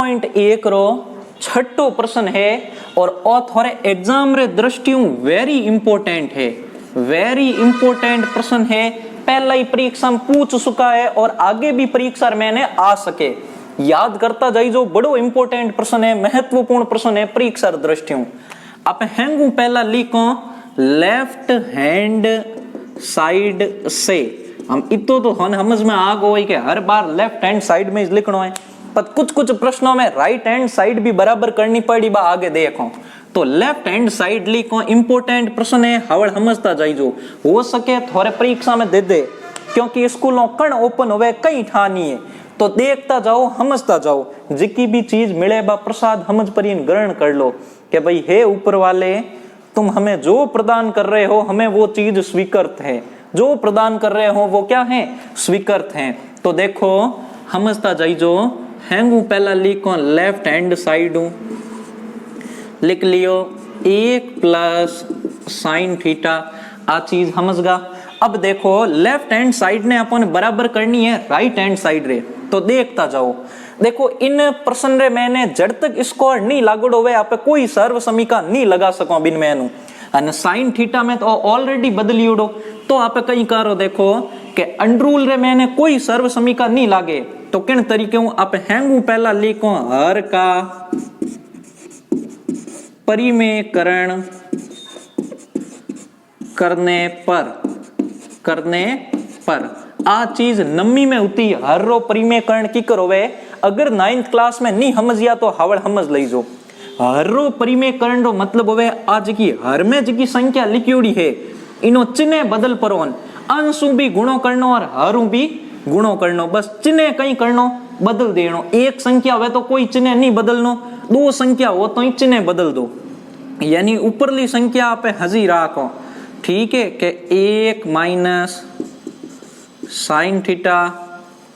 1 रो छठो प्रश्न है और थोड़े एग्जाम रे दृष्टियों वेरी इंपोर्टेंट है, वेरी इंपोर्टेंट प्रश्न है। पहला ही परीक्षा में पूछ चुका है और आगे भी परीक्षा में आ सके, याद करता जाइए। जो बड़ो इंपोर्टेंट प्रश्न है, महत्वपूर्ण प्रश्न है परीक्षा दृष्टियों। आप हैंगू पहला लिखो लेफ्ट हैंड साइड से। हम इतो तो समझ में आ गई कि हर बार लेफ्ट हैंड साइड में लिखना है, पर कुछ कुछ प्रश्नों में राइट हैंड साइड भी बराबर करनी पड़ी। बा आगे देखो तो लेफ्ट हैंड साइड लिखो, इंपोर्टेंट प्रश्न है, हवड़ समझता जाइजो। हो सके थोड़े परीक्षा में दे दे, क्योंकि स्कूलों कण ओपन होवे कई ठानी है, तो देखता जाओ समझता जाओ। जिकी भी चीज मिले बा प्रसाद समझ पर ग्रहण कर लो कि भाई हे ऊपर वाले, तुम हमें जो प्रदान कर रहे हो हमें वो चीज स्वीकृत है, जो प्रदान कर रहे हो वो क्या है, स्वीकृत है। तो देखो समझता जाइजो। हैंगू पहला लिखो लेफ्ट हैंड साइड लिख लियो 1 प्लस साइन थीटा, आ चीज समझगा। अब देखो लेफ्ट हैंड साइड ने अपन बराबर करनी है राइट हैंड साइड रे, तो देखता जाओ। देखो इन प्रश्न रे मैंने जड़ तक स्कोर नहीं लागोड़ होवे, आप कोई सर्व समीका नहीं लगा सको बिन मैनू। अने साइन थीटा में तो ऑलरेडी बदली उड़ो, तो आप कहीं करो देखो कि अंडरूल रे मैंने कोई सर्व समीका नहीं लागे, तो किन तरीके हूं आप हैंगू पहला लिखो हर का परिमेयकरण करने पर आ चीज नम्मी में होती। हर रो परिमेयकरण की करोवे, अगर 9th क्लास में नहीं समझिया तो हवड़ समझ लीजो। हर रो परिमेयकरण रो मतलब होवे आज की हर में जी संख्या लिखी है इनो चिन्ह बदल परोन, अंशु भी गुणो करनो और हरू भी गुणो करनो, बस चिन्ह कहीं करनो बदल देनो। एक संख्या हो तो कोई चिन्ह नहीं बदलनो, 2 संख्या हो तो ही चिन्ह बदल दो, यानी ऊपरली संख्या आप हजी राखो। ठीक है कि 1 माइनस साइन थीटा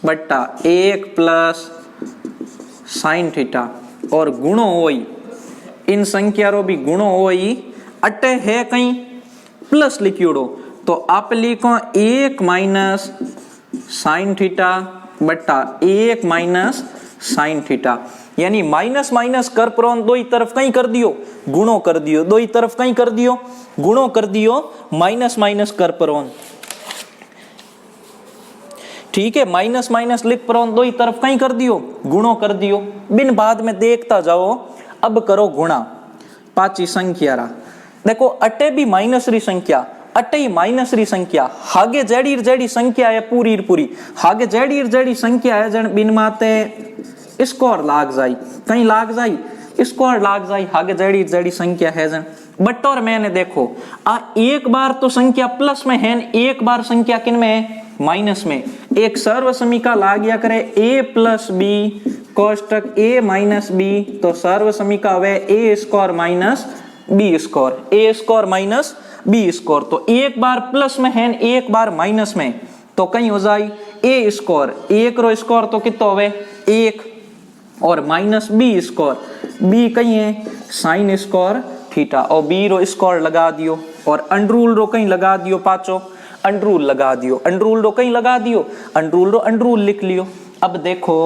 बट्टा 1 प्लस साइन थीटा और गुणो होई, इन संख्या रो भी गुणो होई। अटे है कहीं प्लस लिखियोड़ो, तो आप लिखो 1 माइनस साइन थीटा बट्टा 1 माइनस साइन थीटा, यानी माइनस माइनस कर प्रोन दो ही तरफ कहीं कर दियो गुणो कर दियो, दो ही तरफ कहीं कर दियो गुणो कर दियो, माइनस माइनस कर प्रोन। ठीक है, माइनस माइनस लिख प्रोन दो ही तरफ कहीं कर दियो गुणो कर दियो, बिन बाद में देखता जाओ। अब करो गुणा पांची संख्या रा। देखो अटे भी माइनस री संख्या, अटे ही माइनस री संख्या, हागे जेडी संख्या है पूरी पूरी, हागे जेडी संख्या है जन बिन माते स्कोर लाग जाई, कहीं लाग जाई स्कोर लाग जाई, हागे जेडी संख्या है जन। बट और मैंने देखो आ एक बार तो संख्या प्लस में है, एक बार संख्या किन में है, माइनस में। एक सर्व समीका ला गया करे a प्लस बी कोष्टक a माइनस बी, तो सर्व समीका हुए a score minus B score, a score minus B score. तो एक बार प्लस में है एक बार माइनस में, तो कहीं हो जाए a स्कोर, एक रो स्कोर तो कितना होवे 1 और माइनस बी स्कोर, b कहीं है साइन स्कोर थीटा, और b रो स्कोर लगा दियो और अंडरूल रो कहीं लगा दियो, पाचो अंडरूल लगा दियो, अंडरूल रो कहीं लगा दियो, अंडरूल रो अंडरूल लिख लियो। अब देखो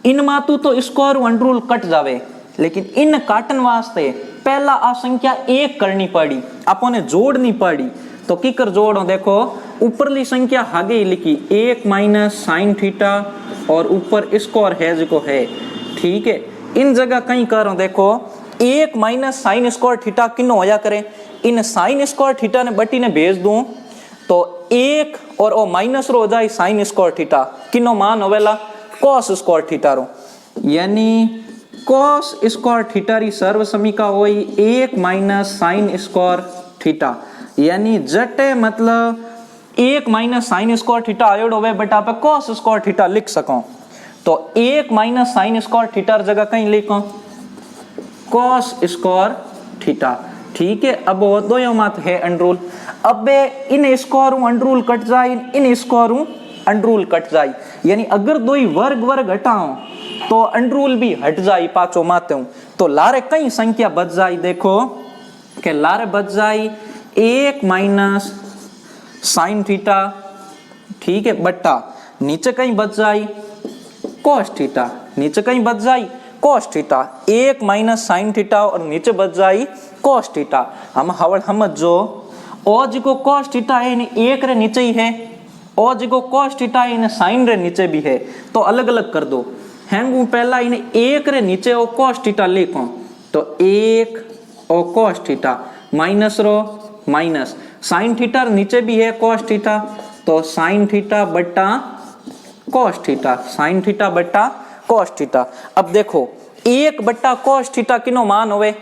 इन मातू तो स्कोर अंडरूल कट जावे, लेकिन इन काटन वास्ते पहला आ संख्या 1 करनी पड़ी, आपने जोड़नी पड़ी। तो की कर जोड़ो, देखो ऊपरली संख्या आगे ही लिखी 1 माइनस साइन थीटा और ऊपर स्कोर है जो है। ठीक है, इन जगह कहीं करो देखो 1 माइनस साइन स्कोर थीटा किनो होया करे, इन साइन स्कोर थीटा ने बटी ने भेज दूं तो 1 और ओ माइनस रो हो जाए साइन स्कोर थीटा, किनो मान होवेला कॉस स्कोर थीटा रो, यानी कॉस स्कोर थीटा री सर्व समीका होई 1 माइनस साइन स्कोर थीटा, यानी जटे मतलब 1 माइनस साइन स्कोर थीटा आयोड होवे, बट आप कॉस स्कोर थीटा लिख सको। तो 1 माइनस साइन स्कोर थीटा जगह कहीं लिखो कॉस स्कोर थीटा। ठीक है, अब वो दो यो मात है अंडरूल, अब इन स्कोर अंडरूल कट जाए, इन स्कोर अंडरूल कट जाए, यानी अगर दो ही वर्ग हटाओ तो अंडरूल भी हट जाए पाचो माते हूं, तो लारे कई संख्या बच जाए। देखो कि लारे बच जाए 1 माइनस साइन थीटा, ठीक है, बट्टा नीचे कहीं बच जाए कॉस थीटा, नीचे कहीं बच जाए कॉस थीटा, एक माइनस साइन थीटा और नीचे बच जाई कॉस थीटा। हम हवड़ समझ जो ओ जिको कॉस थीटा है इन एक रे नीचे ही है, और जिको कॉस थीटा है इन साइन रे नीचे भी है, तो अलग अलग कर दो। हैंगू पहला इन एक रे नीचे ओ कॉस थीटा लिखो, तो एक ओ कॉस थीटा माइनस रो माइनस साइन थीटा नीचे भी है कॉस थीटा, तो साइन थीटा बट्टा कॉस थीटा, साइन थीटा बट्टा कॉस थीटा। अब देखो एक बट्टा कॉस थीटा किनो मान होवे,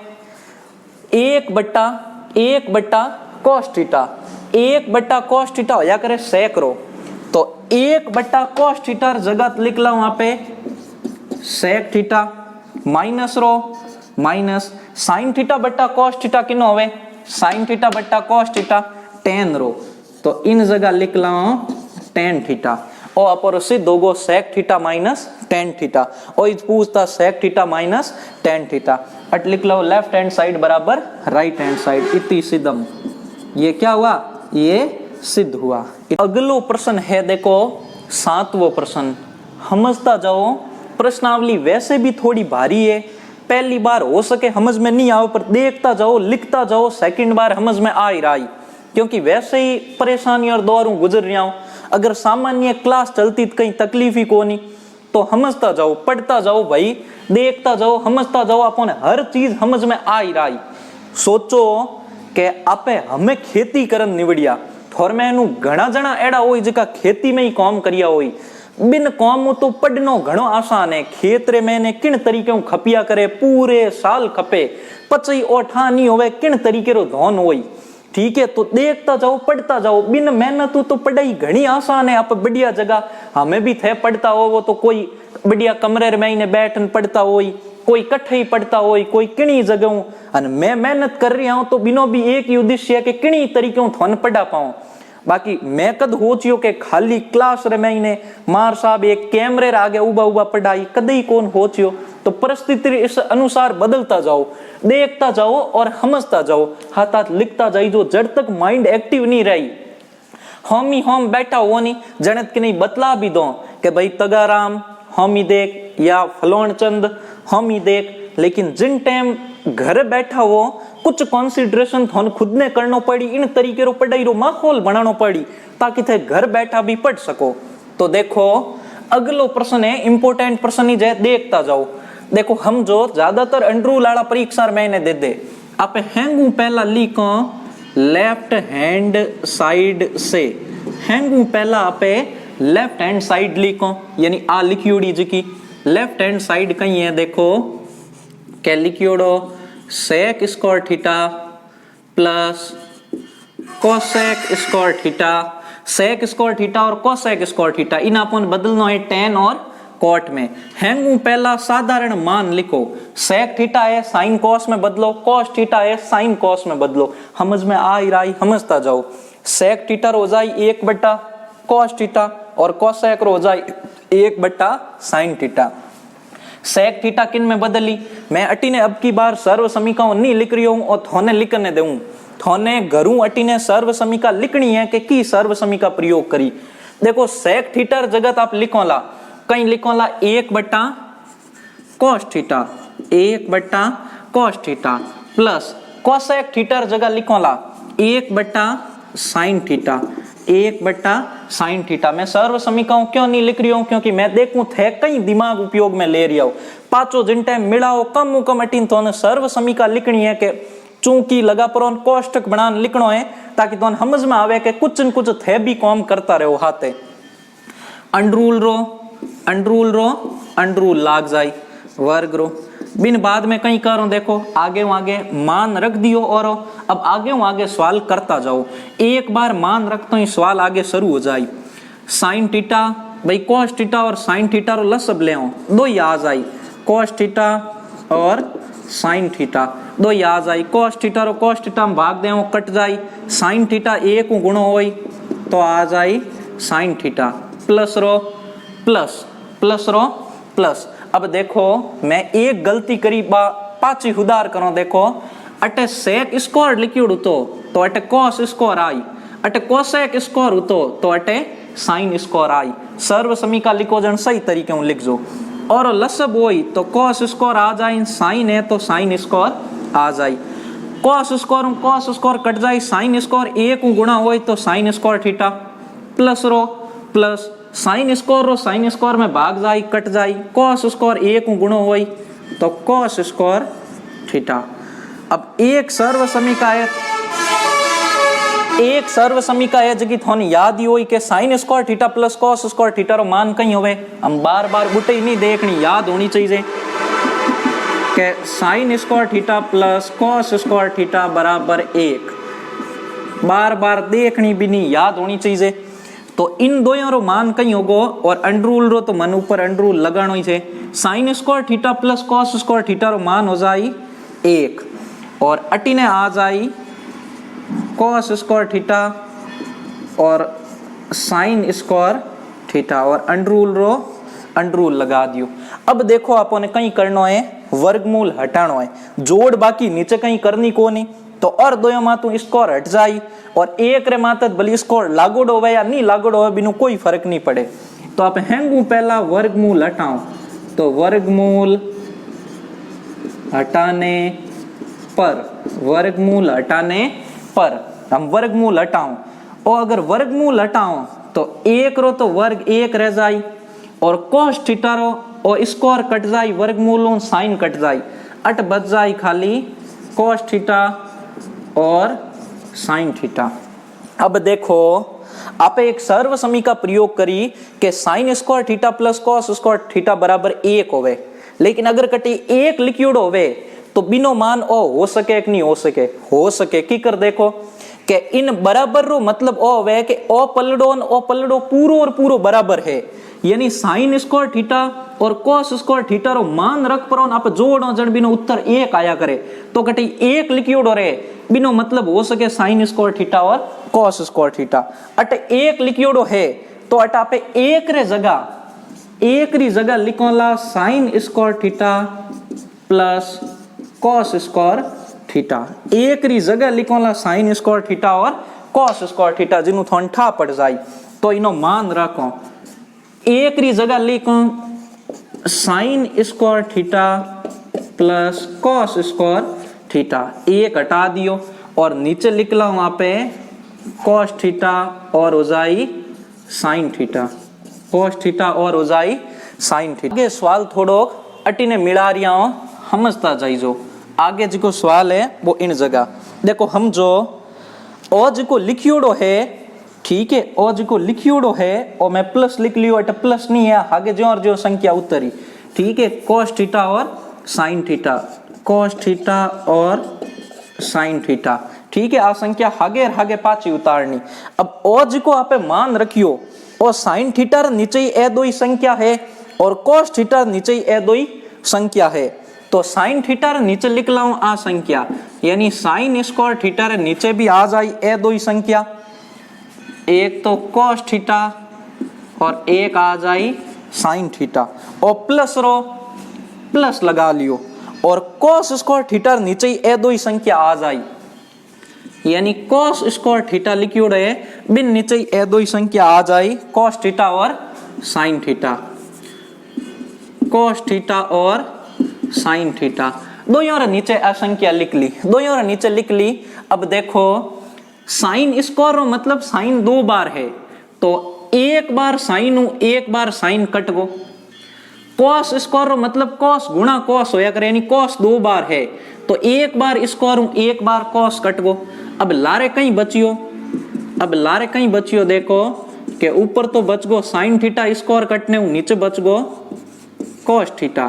एक बट्टा कॉस थीटा, एक बट्टा कॉस थीटा होया करे सेक रो, तो एक बट्टा कॉस थीटा जगह लिख ला वहां पे सेक थीटा माइनस रो माइनस साइन थीटा बट्टा कॉस थीटा किनो होवे, साइन थीटा बट्टा कॉस थीटा टेन रो, तो इन जगह लिख ला टेन थीटा, और अपर सिद्ध होगो sec theta minus tan theta, और इस पूछता sec theta minus tan theta, अट लिख लो लेफ्ट हैंड साइड बराबर राइट हैंड साइड, इति सिद्धम। ये क्या हुआ, ये सिद्ध हुआ। अगलो प्रश्न है देखो 7वां प्रश्न, समझता जाओ। प्रश्नावली वैसे भी थोड़ी भारी है, पहली बार हो सके समझ में नहीं आओ, पर देखता जाओ लिखता जाओ, सेकंड बार समझ में आ ही रहा है, क्योंकि वैसे ही परेशानी और दौर गुजर रहा हूं। अगर सामान्य क्लास चलती तो कहीं तकलीफ ही को नहीं, तो समझता जाओ पढ़ता जाओ भाई, देखता जाओ समझता जाओ, अपन हर चीज समझ में आ ही रहा है। सोचो कि आपे हमें खेती करन निवड़िया, थोर में एनु घना जणा एड़ा होई जका खेती में ही काम करिया होई, बिन काम तो पढ़नो घणो आसान है। खेत रे मैंने किन तरीके खपिया करे पूरे साल खपे, पचई ओठा नहीं होवे किन तरीके रो धोन होई, ठीक है। तो देखता जाओ पढ़ता जाओ, बिन मेहनत तो पढ़ाई घनी आसान है। आप बढ़िया जगह हमें भी थे पढ़ता हो, वो तो कोई बढ़िया कमरे में ही बैठन पढ़ता होई, कोई कट्ठे ही पढ़ता होई, कोई किणी जगह, और मैं मेहनत कर रही हूं तो बिनो भी एक ही उद्देश्य है कि किणी तरीके थोन पढ़ा पाऊं। बाकी मैं कद हो चियो के खाली क्लास रे महीने मार साहब एक कैमरे आगे उबा उबा पढ़ाई कदई कौन हो चियो। तो परिस्थिति इस अनुसार बदलता जाओ, देखता जाओ और समझता जाओ, हाथ हाथ लिखता जाई, जो जब तक माइंड एक्टिव नहीं रही हम ही हम बैठा हो नहीं जनित के नहीं बतला भी दो कि भाई तगाराम हम ही देख या फलोन चंद हम ही देख, लेकिन जिन टाइम घर बैठा हो कुछ कॉन्सिडरेशन थोन खुद ने करना पड़ी, इन तरीके रो पढ़ाई रो माहौल बनाना पड़ी ताकि थे घर बैठा भी पढ़ सको। तो देखो अगलो प्रश्न है इंपोर्टेंट प्रश्न ही है, देखता जाओ। देखो हम जो ज्यादातर अंडरूल वाला परीक्षा मैंने दे आप हैंगू पहला लिखो लेफ्ट हैंड साइड से, हैंगू पहला आप लेफ्ट हैंड साइड लिखो, यानी आ लिखियोड़ी जी की लेफ्ट हैंड साइड कहीं है, देखो क्या लिखियोड़ो sec square theta plus cosec square theta, sec square theta और कोसेक स्क्वायर थीटा इन अपन बदलना है टेन और कोट में। हैंगू पहला साधारण मान लिखो, सेक थीटा है साइन कोस में बदलो, कोस थीटा है साइन कोस में बदलो, समझ में आ ही रहा है समझता जाओ। सेक थीटा हो जाए 1 बट्टा कोस थीटा और कोसेक हो जाए 1 बट्टा साइन थीटा। सेक थीटा किन में बदली, मैं अटी ने अब की बार सर्व समीकरण नहीं लिख रही हूं और थोने लिखने दूं, थोने घरू अटी ने सर्व समीकरण लिखनी है कि की सर्व समीकरण प्रयोग करी। देखो सेक थीटा जगत आप लिखोला कहीं लिखोला 1 बट्टा कोस थीटा, 1 बट्टा cos theta plus cosec theta जगह लिखोला 1 बट्टा साइन थीटा, 1 बट्टा साइन थीटा। मैं सर्व समीकरण क्यों नहीं लिख रही हूं, क्योंकि मैं देखूं थे कई दिमाग उपयोग में ले रही हूं, पांचों जिन टाइम मिलाओ कम कम अटीन तो सर्व समीकरण लिखनी है कि चूंकि लगा पर कोष्टक बनान लिखनो है ताकि तो समझ में आवे कि कुछ न कुछ थे भी काम करता रहो हाथे। अंडरूल रो अंडरूल लाग जाए वर्ग रो, बिन बाद में कहीं करो देखो आगे मान रख दियो और अब आगे सवाल करता जाओ, एक बार मान रखते ही सवाल आगे शुरू हो जाए। साइन थीटा भाई कोस थीटा और साइन थीटा रो लसब ले आओ, दो ही आ जाए कोस थीटा और साइन थीटा, दो ही आ जाए। Cos theta rho cos theta में भाग दे कट जाए, साइन थीटा 1 गुणो होई तो आ जाए साइन थीटा प्लस रो प्लस। अब देखो मैं एक गलती करी पाची उदार करो, देखो अटे सेक स्क्वायर लिखियोड़ तो अटे कोस स्क्वायर आई, अटे कोसेक स्क्वायर तो अटे साइन स्क्वायर आई। सर्व समीकरण लिखो जन सही तरीके लिख जो। और लसब होई तो कॉस स्क्वायर आ जाए, साइन है तो साइन स्क्वायर आ जाए, कॉस स्क्वायर कट जाए, साइन स्क्वायर एक गुणा होई तो साइन स्क्वायर थीटा प्लस रो प्लस साइन स्क्वायर में भाग जाए कट जाए, कॉस स्क्वायर एक गुणो होई तो कॉस स्क्वायर थीटा। अब एक सर्व समीका है जगी थोनी याद ही होई के sine square theta plus cos square theta रो मान कहीं होवे, हम बार बार बुटे ही नहीं देखनी, याद होनी चाहिए के sine square theta plus cos square theta बराबर 1, बार बार देखनी भी नहीं, याद होनी चाहिए। तो इन दोनों रो मान कहीं होगो और अंडर रूल रो तो मन ऊपर अंडर रूल लगानो ही छे, sine square theta plus cos square theta रो मान हो जाई 1 और अटी ने आ जाई कॉस स्क्वायर थीटा और साइन स्क्वायर थीटा और अंडर रूल लगा दियो। अब देखो आपने कहीं करना है वर्गमूल हटानो है, जोड़ बाकी नीचे कहीं करनी को नहीं, तो और दो मातू स्क्वायर हट जाई और एक रे मातत भली स्क्वायर लागोड़ होवे या नहीं लागोड़ होवे बिनु कोई फर्क नहीं पड़े। तो आप हेंगू पहला वर्गमूल हटाओ, तो वर्गमूल हटाने पर हम वर्गमूल हटाओ, और अगर वर्गमूल हटाओ तो एक रो तो वर्ग एक रह जाई और cos थीटा रो और स्क्वायर कट जाई, वर्गमूल साइन कट जाई, अट बच जाई खाली cos थीटा और साइन थीटा। अब देखो आप एक सर्व समीका प्रयोग करी के sine square theta plus cos square theta बराबर 1 होवे, लेकिन अगर कटी एक लिक्विड होवे तो बिनो मान ओ हो सके कि नहीं हो सके की कर देखो के इन बराबर रो मतलब ओ होवे के ओ पलड़ो पूरो और पूरो बराबर है, यानी साइन स्क्वायर थीटा और cos स्क्वायर थीटा रो मान रख पर आप जोड़ो जड़ बिनो उत्तर 1 आया करे, तो कटी एक लिक्विड हो रे बिनो मतलब हो सके साइन स्क्वायर थीटा और cos स्क्वायर थीटा, अट एक लिक्विड है तो अट आपे एक री जगह लिखोला sine square theta plus cos square theta, एक री जगह लिखोला साइन स्क्वायर थीटा और cos स्क्वायर थीटा जिनु थोन ठा पड़ जाए, तो इनो मान रखो एक री जगह लिखो sign square theta plus cos square theta, एक हटा दियो और नीचे लिख ला वहां पे cos थीटा और हो जाई साइन थीटा, cos थीटा और हो जाई साइन थीटा। आगे सवाल थोड़ो अटी ने मिला रिया हो समझता जाइजो, आगे जो सवाल है वो इन जगह देखो, हम जो ओ जो लिखियोड़ो है, ठीक है, ओ जो लिखियोड़ो है और मैं प्लस लिख लियो, अट प्लस नहीं है आगे जो और जो संख्या उतरी, ठीक है, cos थीटा और साइन थीटा, cos थीटा और साइन थीटा, ठीक है, आ संख्या हागे पाची उतारनी। अब ओ जो आप मान रखियो और साइन थीटा नीचे ए दो ही संख्या है और cos थीटा नीचे ए दो ही संख्या है, तो साइन थीटा नीचे लिख लाऊं आ संख्या, यानी साइन स्क्वायर थीटा नीचे भी आ जाए ए दो ही संख्या, एक तो cos थीटा और एक आ जाए साइन थीटा और प्लस लगा लियो और cos स्क्वायर थीटा नीचे ए दो ही संख्या आ जाए, यानी cos स्क्वायर थीटा लिखियो रहे बिन नीचे ए दो ही संख्या आ जाए, cos थीटा और साइन थीटा, cos थीटा और साइन थीटा, दोनों नीचे असंख्या लिख ली। अब देखो साइन स्क्वायर मतलब साइन 2 बार है, तो एक बार साइन एक बार साइन कट गो, cos स्क्वायर मतलब cos गुणा cos होया करे, यानी cos 2 बार है तो एक बार स्क्वायर एक बार cos कट गो। अब लारे कहीं बचियो देखो कि ऊपर तो बच गो साइन थीटा स्क्वायर कटने, नीचे बच गो cos थीटा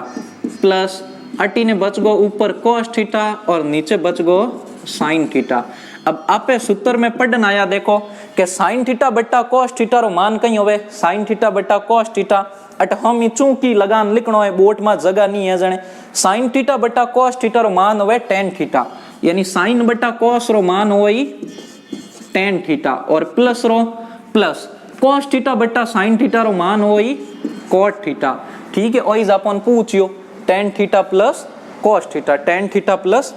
प्लस अटी ने बच गो ऊपर cos थीटा और नीचे बच गो साइन थीटा। अब आपे सूत्र में पढ़न आया देखो कि साइन थीटा बट्टा cos थीटा रो मान कहीं होवे, साइन थीटा बट्टा cos थीटा, अट हम चूंकि लगान लिखनो है बोर्ड में जगह नहीं है जने, साइन थीटा बट्टा cos थीटा रो मान होवे tan थीटा, यानी साइन बट्टा cos रो मान होई tan थीटा और प्लस cos थीटा बट्टा साइन थीटा रो मान होई cot थीटा, ठीक है। ओइज अपन पूछियो tan theta plus cos theta, tan theta plus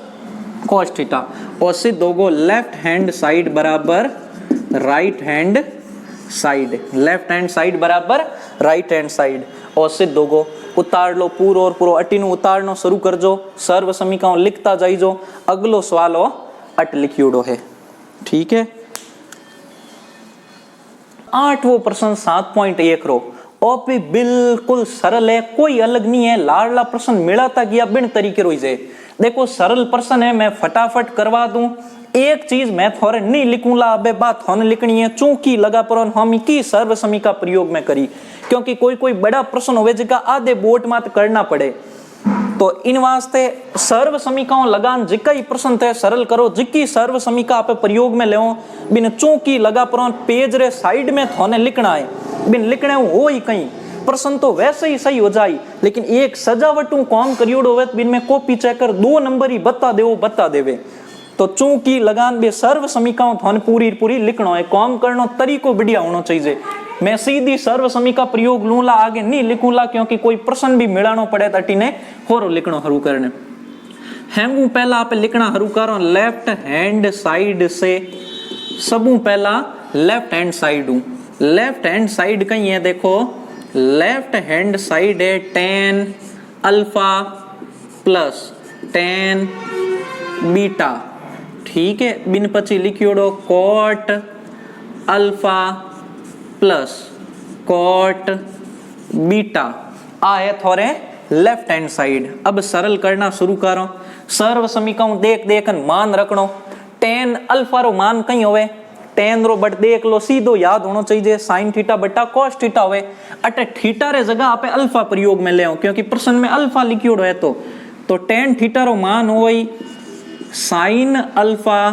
cos theta और सिद्ध होगो लेफ्ट हैंड साइड बराबर right hand side, left hand side बराबर राइट हैंड साइड और सिद्ध होगो उतार लो पूरो और पूरो अटीनु उतारनो शुरू कर जो सर्व समीकरण लिखता जाइजो अगलो सवाल अट लिखियोड़ो है। ठीक है 8वां प्रश्न 7.1 रो ओ भी बिल्कुल सरल है, कोई अलग नहीं है, लाडला प्रश्न मिलाता गया बिन तरीके रोई से। देखो सरल प्रश्न है, मैं फटाफट करवा दूं। एक चीज मैं थोड़े नहीं लिखूंगा, अबे बात होने लिखनी है चूंकि लगा पर हम की सर्व समीका प्रयोग में करी, क्योंकि कोई कोई बड़ा प्रश्न होवे जिका आधे बोट मात करना पड़े, तो इन वास्ते सर्व समीकाओं लगान जिका ही प्रश्न थे सरल करो, जिकी सर्व समीका आप प्रयोग में ले बिन चूंकि लगा पर पेज रे साइड में थोने लिखना है, बिन लिखने हो ही कहीं प्रश्न तो वैसे ही सही हो जाए, लेकिन एक सजावटू काम करियोड़ होवे बिन में कॉपी चेकर 2 नंबर ही बता देवे। तो चूंकि लगान बे सर्व समीकाओं थोने पूरी पूरी लिखनो है, काम करनो तरीको बढ़िया होना चाहिए। मैं सीधी सर्व समीका प्रयोग लूंला, आगे नहीं लिखूंला, क्योंकि कोई प्रश्न भी मिलानो पड़े तटीने होरो लिखनो हरू करने। हेमू पहला आप लिखना हरू करो लेफ्ट हैंड साइड से, सबू पहला लेफ्ट हैंड साइड हूं। लेफ्ट हैंड साइड कहीं है, देखो लेफ्ट हैंड साइड है 10 अल्फा प्लस 10 बीटा। ठीक है बिन पची लिखियोड़ो cot alpha plus cot beta आ है थोड़े लेफ्ट हैंड साइड। अब सरल करना शुरू करो, सर्व समीकरण देख देखन मान रखनो। 10 अल्फा रो मान कहीं होवे 10 रो बट देख लो सीधो याद होना चाहिए साइन थीटा बटा कॉस थीटा होवे, अटे थीटा रे जगह आपे अल्फा प्रयोग में ले, क्योंकि प्रश्न में अल्फा लिखियोड़ो है। तो 10 थीटा रो मान होई साइन अल्फा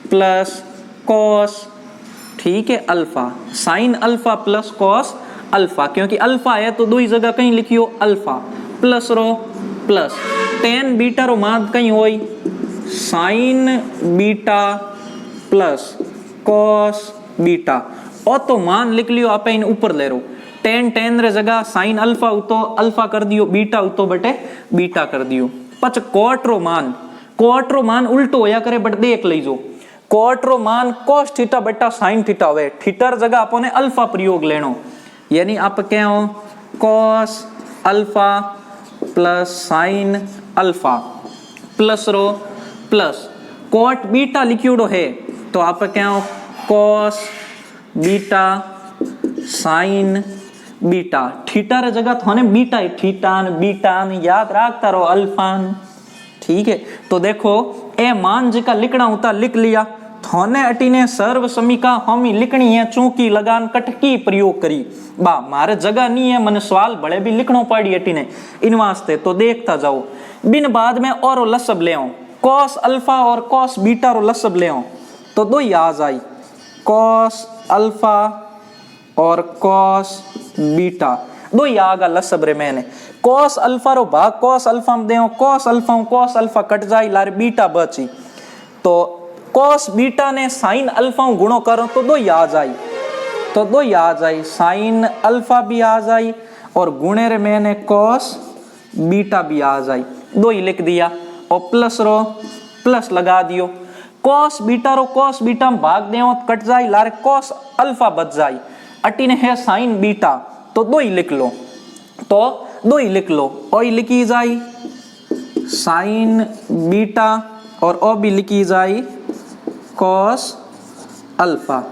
प्लस कॉस, ठीक है alpha, sine alpha plus cos alpha, क्योंकि अल्फा है तो दो ही जगह कहीं लिखियो अल्फा प्लस रो प्लस 10 बीटा रो मान कहीं होई sine beta plus cos beta, और तो मान लिख लियो आप इन ऊपर ले रो 10 रे जगह साइन अल्फा उतो अल्फा कर दियो, बीटा उतो बटे बीटा कर दियो। पच कोट रो मान उल्टो होया करे, बट देख लीजो कोट रो मान cos थीटा बटा sin थीटा होवे, थीटा जगह आपने अल्फा प्रयोग लेनो, यानी आप क्या हो cos alpha plus sin alpha plus रो प्लस कोट बीटा लिखियोड़ो है, तो आप क्या हो cos beta sin beta. Theta रे जगह थोने बीटा है, थीटा बीटा याद रखता रहो अल्फा। ठीक है तो देखो ए मान जी का लिखना होता लिख लिया, थोने अटीने सर्व समीका हम ही लिखनी है चूंकि लगान कटकी प्रयोग करी बा, मारे जगह नहीं है, मन सवाल बड़े भी लिखनो पड़ी अटीने इन वास्ते, तो देखता जाओ। बिन बाद में और लसब ले आऊं cos अल्फा और cos बीटा रो लसब ले आऊं, तो दो ही आ जाई cos अल्फा और cos बीटा, दो ही आगा लसब रे मैंने cos अल्फा रो भाग cos अल्फा में देओ, cos अल्फा कट जाई लारे बीटा बची, तो cos बीटा ने sin अल्फा गुणो करो तो दो ही आ जाई, तो दो ही आ जाई sin अल्फा भी आ जाई और गुणे रे मैंने cos बीटा भी आ जाई, दो ही लिख दिया और प्लस रो प्लस लगा दियो। cos बीटा रो cos बीटा में भाग देओ कट जाई लारे cos अल्फा बच जाई, अटीने है sin बीटा, तो दो ही लिख लो, तो दो ही लिख लो, ओ ही लिखी जाई साइन बीटा और ओ भी लिखी जाई cos अल्फा।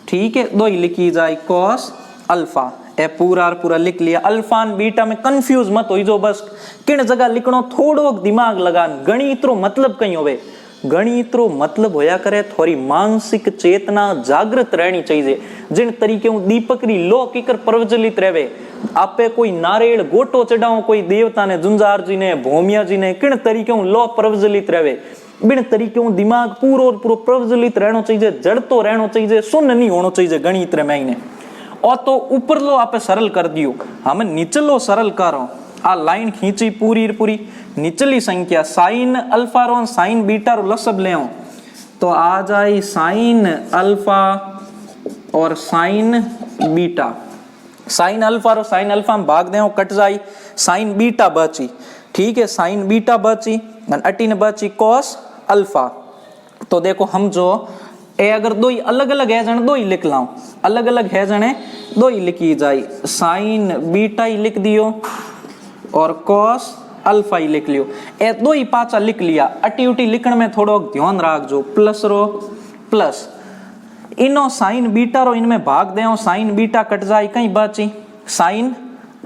ठीक है दो ही लिखी जाई cos अल्फा, ए पूरा लिख लिया। अल्फा बीटा में कंफ्यूज मत हो जो, बस किन जगह लिखनो थोड़ो दिमाग लगान, गणित रो मतलब कहीं होवे, गणित रो मतलब होया करे थोड़ी मानसिक चेतना जागृत रहनी चाहिए, जिन तरीके दीपक री लो किकर प्रज्वलित रहे, आपे कोई नारियल गोटो चढ़ाओ कोई देवता ने जुंजार जी ने भोमिया जी ने, किन तरीके लो प्रज्वलित रहे, बिन तरीके दिमाग पूरो प्रज्वलित रहना चाहिए, जड़तो रहना चाहिए, सुन्न नहीं होना चाहिए गणित रे महीने। और तो ऊपर लो आपे सरल कर दियो, हम निचलो सरल करो, आ लाइन खींची पूरी निचली संख्या साइन अल्फा रो साइन बीटा रो लसब ले, तो आ जाए साइन अल्फा और साइन बीटा, साइन अल्फा रो साइन अल्फा में भाग दे कट जाई साइन बीटा बची। ठीक है साइन बीटा बची अटीन बची cos अल्फा, तो देखो हम जो ए अगर दो ही अलग अलग है जने दो ही लिख लाऊं, अलग अलग है जने दो ही लिखी जाए, साइन बीटा ही लिख दियो और कॉस अल्फा ही लिख लियो। ए दो ही पाचा लिख लिया। अटी उटी लिखण में थोड़ो ध्यान राखजो। प्लस रो प्लस इनो साइन बीटा रो इनमें भाग देओ, साइन बीटा कट जाए, कहीं बची साइन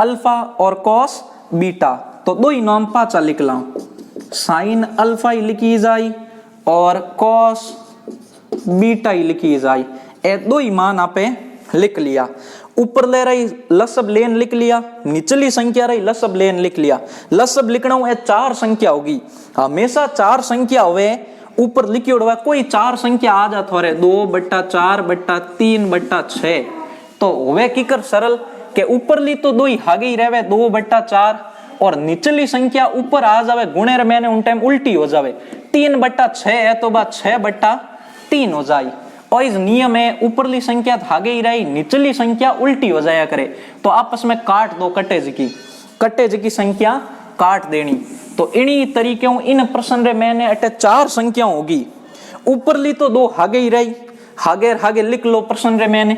अल्फा और कॉस बीटा। तो दो ही नाम पाचा लिख लाऊं, साइन अल्फा ही लिखी जाए और कॉस बीटा ही लिखी जाए। ए दो ही मान आपे लिख लिया। ऊपर ले रही लसब लेन लिख लिया, निचली संख्या रही लसब लेन लिख लिया। लसब लिखना है चार संख्या होगी, हमेशा चार संख्या हुए ऊपर लिखी उड़वा, कोई चार संख्या आ जा थोड़े 2/4/3/6 तो हुए की कर सरल के ऊपर ली तो दो ही आगे ही रहे 2/4 और निचली संख्या ऊपर आ जावे गुणे मैंने उन टाइम उल्टी हो जावे 3/6 है तो बात 6/3 हो जाए। और इस नियम में ऊपरली संख्या आगे ही रही, निचली संख्या उल्टी हो जाया करे तो आपस में काट दो, कटेज की संख्या काट देनी। तो इन्हीं तरीके इन प्रश्न रे मैंने अटे चार संख्या होगी, ऊपरली तो दो आगे ही रही, आगे लिख लो प्रश्न रे मैंने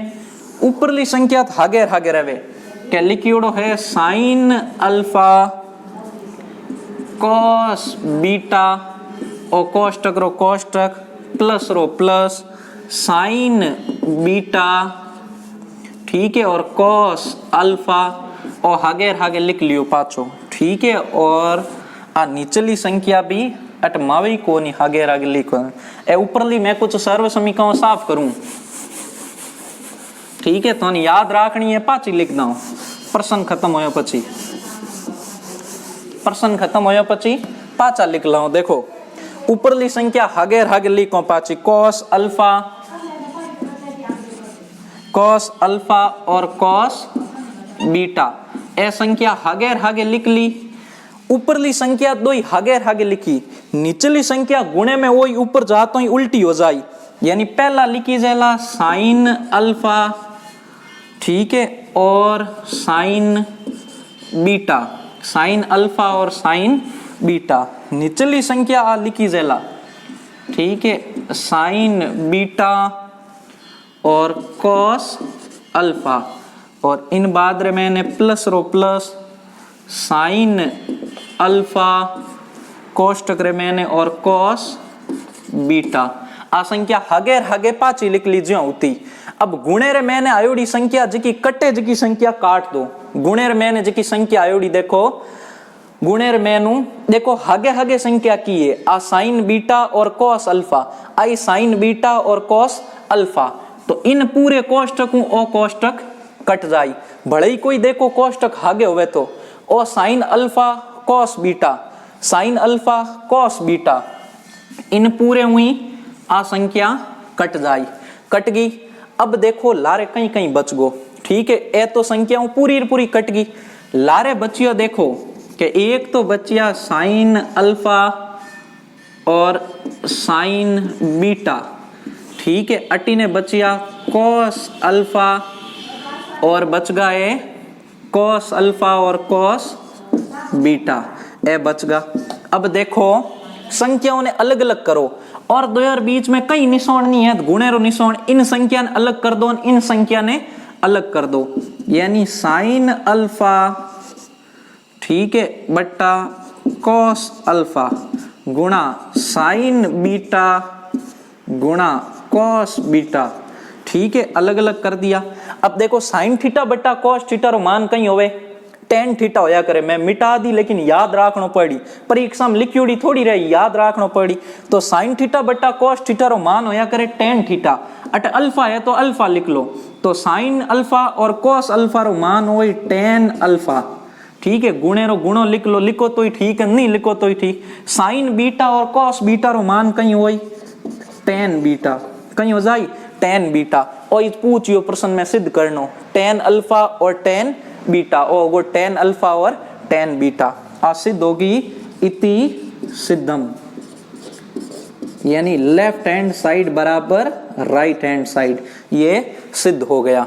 ऊपरली संख्या आगे रहे क्या लिखियोड़ो है साइन अल्फा कॉस बीटा और कोष्टक रो कोष्टक प्लस रो प्लस साइन बीटा, ठीक है, और कॉस अल्फा और आगे लिख लियो पाचो, ठीक है। और निचली संख्या भी अटमावी को नहीं आगे लिखो। ए ऊपरली मैं कुछ सर्व समीकरण साफ करूं, ठीक है, तो याद रखनी है पाची लिख दो। प्रश्न खत्म होया पची पाचा लिख लो। देखो ऊपरली संख्या आगे लिखो पाची कॉस अल्फा और कॉस बीटा। ए संख्या आगे लिख ली, ऊपरली संख्या दो ही आगे लिखी, निचली संख्या गुणे में वही ऊपर जातो ही उल्टी हो जाए, यानी पहला लिखी जाएगा साइन अल्फा, ठीक है, और साइन बीटा, साइन अल्फा और साइन बीटा। निचली संख्या लिखी जाएगा, ठीक है, साइन बीटा और कॉस अल्फा। और इन बाद रे मैंने प्लस रो प्लस साइन अल्फा कोष्टक रे मैंने और कॉस बीटा। आ संख्या आगे पाची लिख लीजिए होती। अब गुणे रे मैंने आयोडी संख्या जी कटे जी संख्या काट दो। गुणे रे मैंने जी संख्या आयोडी देखो, गुणे रे मैनू देखो आगे संख्या की है आ साइन बीटा और कॉस अल्फा, आई साइन बीटा और कॉस अल्फा। तो इन पूरे कोष्टक ओ कोष्टक कट जाई, भले ही कोई देखो कोष्टक आगे हुए तो ओ sine alpha cos beta, sine alpha cos beta, इन पूरे हुई आ संख्या कट जाई, कट गई। अब देखो लारे कहीं बच गो, ठीक है, ए तो संख्या पूरी कट गई, लारे बचियो देखो कि एक तो बचिया साइन अल्फा और साइन बीटा, ठीक है, अटी ने बचिया कॉस अल्फा और बच गए कॉस अल्फा और कॉस बीटा, ए बच गा। अब देखो संख्याओं ने अलग अलग करो और दो यार बीच में कई निशान नहीं है, गुणे रो निशान, इन संख्या ने अलग कर दो, इन संख्या ने अलग कर दो, यानी साइन अल्फा, ठीक है, बट्टा कॉस अल्फा गुणा साइन बीटा गुणा कॉस बीटा, ठीक है, अलग अलग कर दिया। अब देखो साइन थीटा बट्टा कॉस थीटा रो मान कहीं होवे टेन थीटा होया करे, मैं मिटा दी लेकिन याद रखना पड़ी, परीक्षा में लिखी थोड़ी रही, याद रखना पड़ी। तो साइन थीटा बट्टा कॉस थीटा रो मान होया करे टेन थीटा, अट अल्फा है तो अल्फा लिख लो, तो साइन अल्फा और कॉस अल्फा रो मान होई टेन अल्फा, ठीक है, गुणे रो गुणो लिख लो, लिखो तो ही ठीक है, नहीं लिखो तो ही ठीक। साइन बीटा और कॉस बीटा रो मान कहीं होई टेन बीटा, कहीं हो जाए टेन बीटा। और इस पूछियो प्रश्न में सिद्ध करनो टेन अल्फा और टेन बीटा, और वो टेन अल्फा और टेन बीटा आ सिद्ध होगी इति सिद्धम, यानी लेफ्ट हैंड साइड बराबर राइट हैंड साइड, ये सिद्ध हो गया।